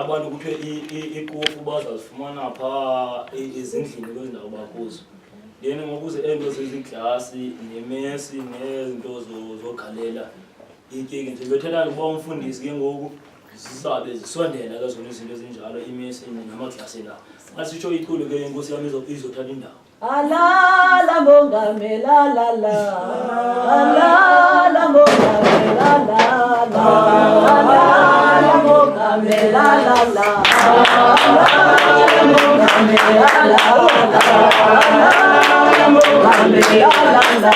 abantu kuthiwe ikofu bazazifumana phaa ezindlini kwezindawo bakuzo. Then ngokuze ento zeziglasi nemesi nezinto zogalela ikeki nje bethela ukuba umfundisi ke ngoku zisabe zisondela ke zona izinto ezinjalo imesi namaglasi la. Asitsho ikhulu ke inkosi yami izothatha indawo. Alala mongameli alala. Alala mongameli alala. Alala mongameli alala. Alala mongameli alala. Alala mongameli alala. Alala mongameli Alala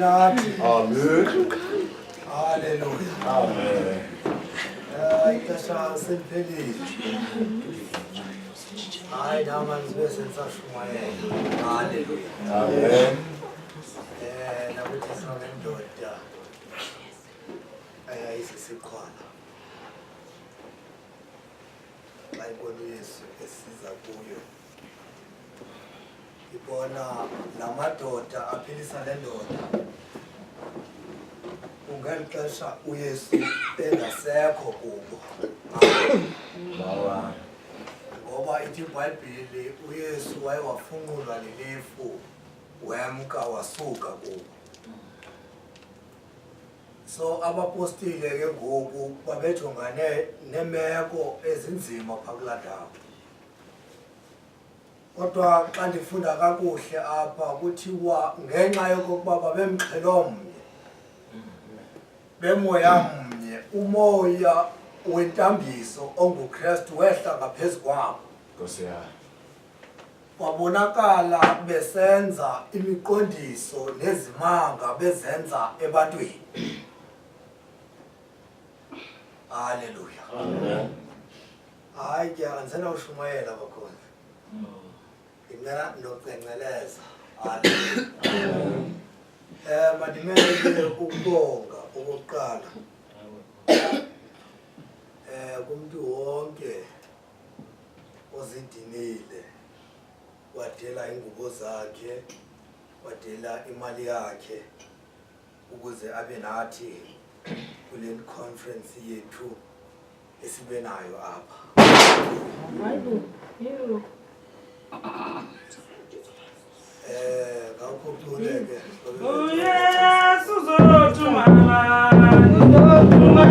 nathi. Amen. Haleluya. Amen. Ixesha seliphelile. Hayi namanje sibe sensashumayela. Haleluya. Amen. Nakuthi sinendoda ayayisisikhwala. Xa ibona uYesu esiza kuyo. Ibona lamadoda aphilisa le ndoda. Ungeli xesha uYesu engasekho kubo. Ngoba ithi iBhayibhile uYesu wayewafunqulwa lilifu wemka wasuka kubo. So abapostile ke ngoku babejongane nemeko ezinzima phakula ndawo. Kodwa xa ndifunda kakuhle apha kuthiwa ngenxa yokuba babemxhelomnye bemoya mnye umoya wentambiso onguKristu wehla ngaphezu kwabo. Nkosi yami. Kwabonakala besenza imiqondiso nezimanga bezenza ebantwini. Haleluya. Amen. Hayi ke anzena ushumayela bakhona. Ngimela nocengeleza. Haleluya. Madimele ukubonga okokuqala. Kumuntu wonke ozidinile wadela ingubo zakhe wadela imali yakhe ukuze abe nathi kule conference yethu esibe nayo apha. Ngakukholeke Yesu zothumana Yesu zothumana